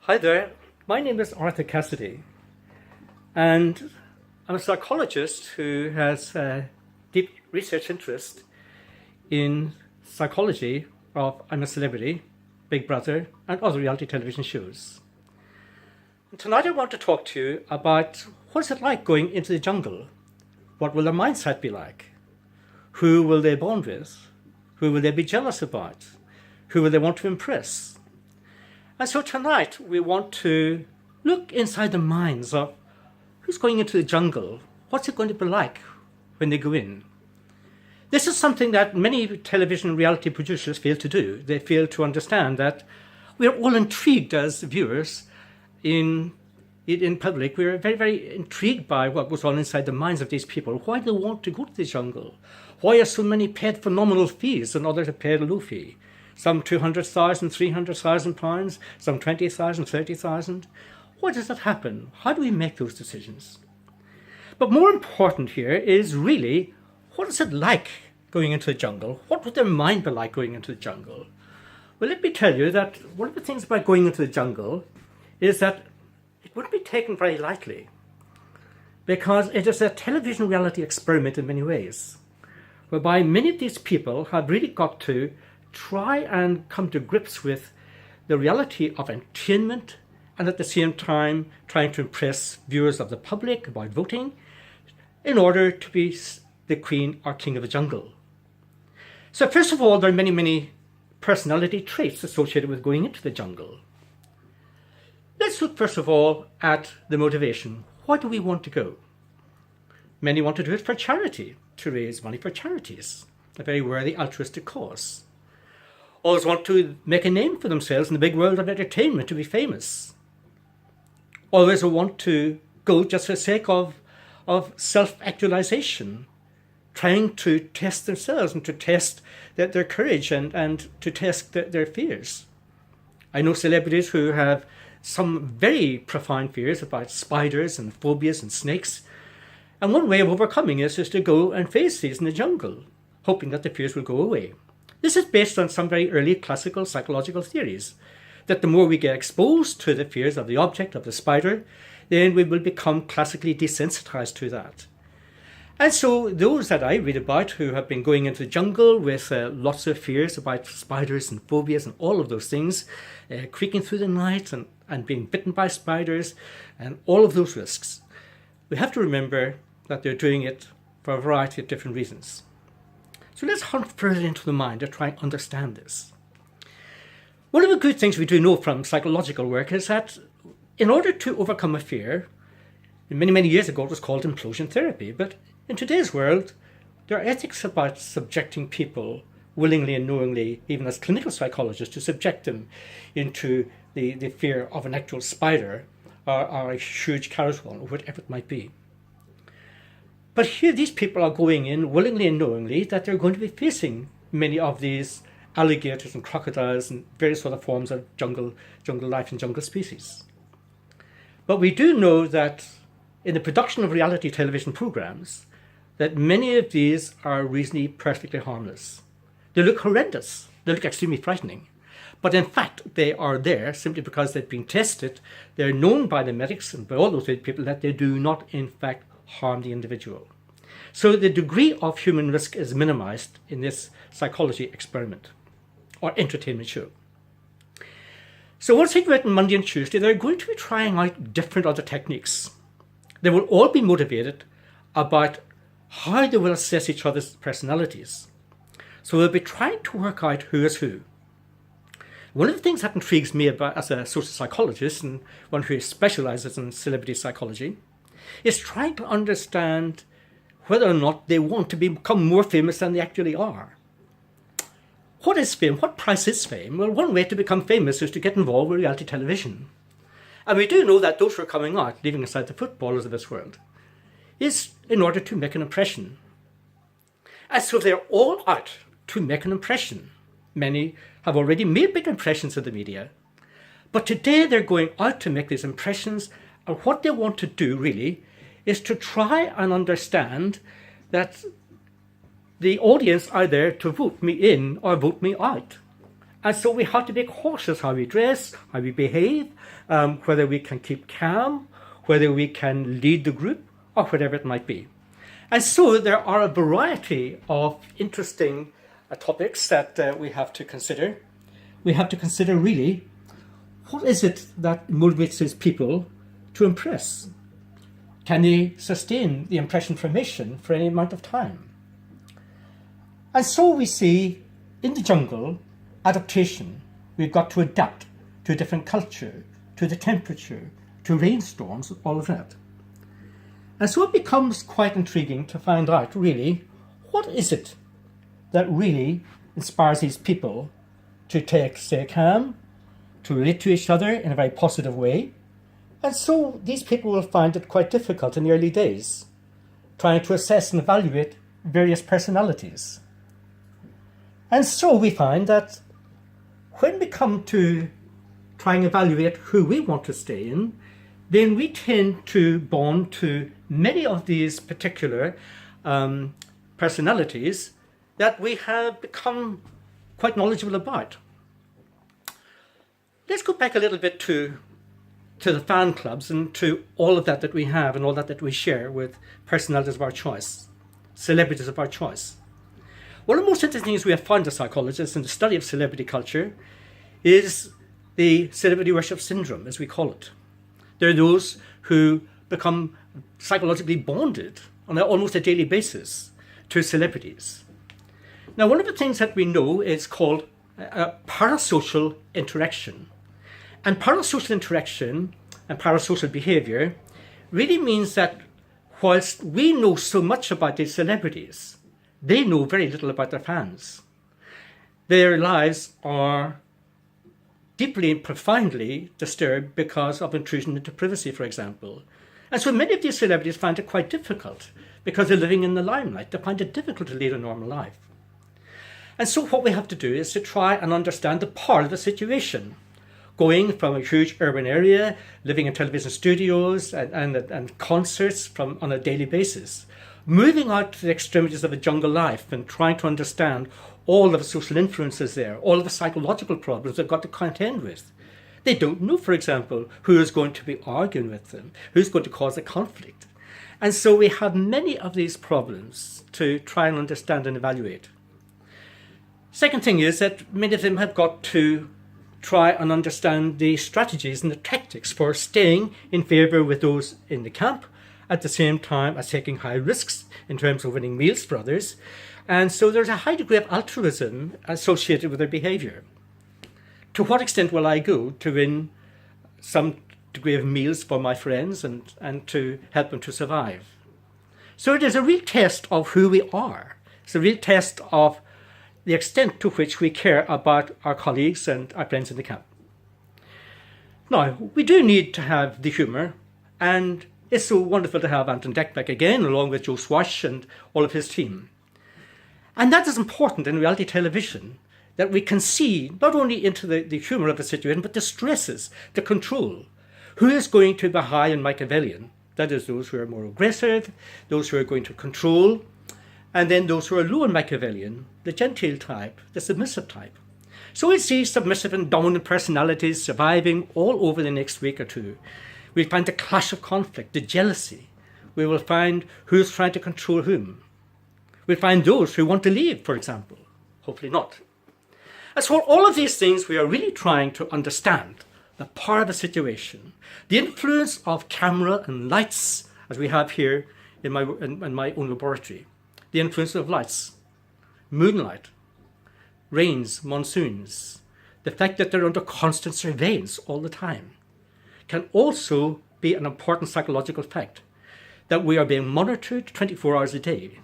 Hi there, my name is Arthur Cassidy, and I'm a psychologist who has a deep research interest in psychology of I'm a Celebrity, Big Brother, and other reality television shows. And tonight I want to talk to you about what is it like going into the jungle? What will their mindset be like? Who will they bond with? Who will they be jealous about? Who will they want to impress? And so tonight we want to look inside the minds of who's going into the jungle. What's it going to be like when they go in? This is something that many television reality producers fail to do. They fail to understand that we're all intrigued as viewers in public. We're very, very intrigued by what goes on inside the minds of these people. Why do they want to go to the jungle? Why are so many paid phenomenal fees and others are paid a low fee? Some 200,000, 300,000 pounds, some 20,000, 30,000. Why does that happen? How do we make those decisions? But more important here is really, what is it like going into the jungle? What would their mind be like going into the jungle? Well, let me tell you that one of the things about going into the jungle is that it wouldn't be taken very lightly, because it is a television reality experiment in many ways, whereby many of these people have really got to try and come to grips with the reality of entertainment and at the same time trying to impress viewers of the public about voting in order to be the queen or king of the jungle. So first of all, there are many, many personality traits associated with going into the jungle. Let's look first of all at the motivation. Why do we want to go? Many want to do it for charity, to raise money for charities, a very worthy altruistic cause. Others want to make a name for themselves in the big world of entertainment, to be famous. Others want to go just for the sake of self-actualization, trying to test themselves and to test their courage and to test their fears. I know celebrities who have some very profound fears about spiders and phobias and snakes. And one way of overcoming this is to go and face these in the jungle, hoping that the fears will go away. This is based on some very early classical psychological theories, that the more we get exposed to the fears of the object, of the spider, then we will become classically desensitized to that. And so those that I read about who have been going into the jungle with lots of fears about spiders and phobias and all of those things, creaking through the night and being bitten by spiders and all of those risks, we have to remember that they're doing it for a variety of different reasons. So let's hunt further into the mind to try and understand this. One of the good things we do know from psychological work is that in order to overcome a fear, many, many years ago it was called implosion therapy, but in today's world, there are ethics about subjecting people willingly and knowingly, even as clinical psychologists, to subject them into the fear of an actual spider or a huge carousel or whatever it might be. But here these people are going in willingly and knowingly that they're going to be facing many of these alligators and crocodiles and various other forms of jungle life and jungle species. But we do know that in the production of reality television programs, that many of these are reasonably perfectly harmless. They look horrendous. They look extremely frightening. But in fact, they are there simply because they've been tested. They're known by the medics and by all those people that they do not, in fact, harm the individual. So the degree of human risk is minimized in this psychology experiment or entertainment show. So once they go out on Monday and Tuesday, they're going to be trying out different other techniques. They will all be motivated about how they will assess each other's personalities. So they'll be trying to work out who is who. One of the things that intrigues me about as a social psychologist and one who specializes in celebrity psychology is trying to understand whether or not they want to become more famous than they actually are. What is fame? What price is fame? Well, one way to become famous is to get involved with reality television. And we do know that those who are coming out, leaving aside the footballers of this world, is in order to make an impression. And so they're all out to make an impression. Many have already made big impressions in the media. But today they're going out to make these impressions, and what they want to do really is to try and understand that the audience are there to vote me in or vote me out. And so we have to be cautious how we dress, how we behave, whether we can keep calm, whether we can lead the group, or whatever it might be. And so there are a variety of interesting topics that we have to consider. We have to consider really, what is it that motivates these people to impress? Can they sustain the impression formation for any amount of time? And so we see in the jungle, adaptation. We've got to adapt to a different culture, to the temperature, to rainstorms, all of that. And so it becomes quite intriguing to find out really, what is it that really inspires these people to stay calm, to relate to each other in a very positive way. And so these people will find it quite difficult in the early days, trying to assess and evaluate various personalities. And so we find that when we come to try and evaluate who we want to stay in, then we tend to bond to many of these particular personalities that we have become quite knowledgeable about. Let's go back a little bit to the fan clubs and to all of that we have and all that we share with personalities of our choice, celebrities of our choice. One of the most interesting things we have found as psychologists in the study of celebrity culture is the celebrity worship syndrome, as we call it. There are those who become psychologically bonded on almost a daily basis to celebrities. Now, one of the things that we know is called parasocial interaction. And parasocial interaction and parasocial behavior really means that whilst we know so much about these celebrities, they know very little about their fans. Their lives are deeply and profoundly disturbed because of intrusion into privacy, for example. And so many of these celebrities find it quite difficult because they're living in the limelight. They find it difficult to lead a normal life. And so what we have to do is to try and understand the part of the situation. Going from a huge urban area, living in television studios and concerts on a daily basis, moving out to the extremities of a jungle life and trying to understand all of the social influences there, all of the psychological problems they've got to contend with. They don't know, for example, who is going to be arguing with them, who's going to cause a conflict. And so we have many of these problems to try and understand and evaluate. Second thing is that many of them have got to try and understand the strategies and the tactics for staying in favour with those in the camp, at the same time as taking high risks in terms of winning meals for others. And so there's a high degree of altruism associated with their behaviour. To what extent will I go to win some degree of meals for my friends and to help them to survive? So it is a real test of who we are. It's a real test of the extent to which we care about our colleagues and our friends in the camp. Now, we do need to have the humour, and it's so wonderful to have Anton Deck back again, along with Joe Swash and all of his team. And that is important in reality television, that we can see not only into the humour of the situation, but the stresses, the control. Who is going to be high and Machiavellian? That is those who are more aggressive, those who are going to control, and then those who are low and Machiavellian, the genteel type, the submissive type. So we see submissive and dominant personalities surviving all over the next week or two. We'll find the clash of conflict, the jealousy. We will find who's trying to control whom. We'll find those who want to leave, for example. Hopefully not. And so all of these things we are really trying to understand the part of the situation, the influence of camera and lights, as we have here in my own laboratory. The influence of lights, moonlight, rains, monsoons, the fact that they're under constant surveillance all the time, can also be an important psychological fact. That we are being monitored 24 hours a day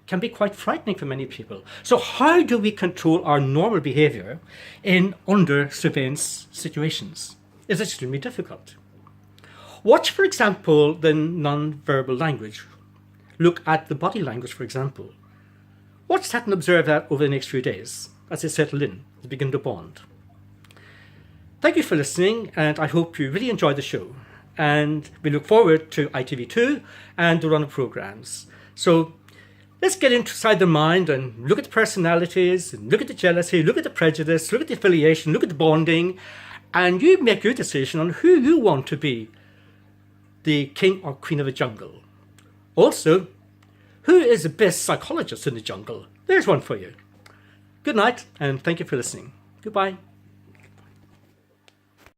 can be quite frightening for many people. So how do we control our normal behaviour in under surveillance situations? It's extremely difficult. Watch, for example, the non-verbal language. Look at the body language, for example. Watch that and observe that over the next few days as they settle in, as they begin to bond. Thank you for listening, and I hope you really enjoyed the show. And we look forward to ITV2 and the run of programmes. So Let's get inside the mind and look at the personalities, and look at the jealousy, look at the prejudice, look at the affiliation, look at the bonding, and you make your decision on who you want to be the king or queen of the jungle. Also, who is the best psychologist in the jungle? There's one for you. Good night, and thank you for listening. Goodbye.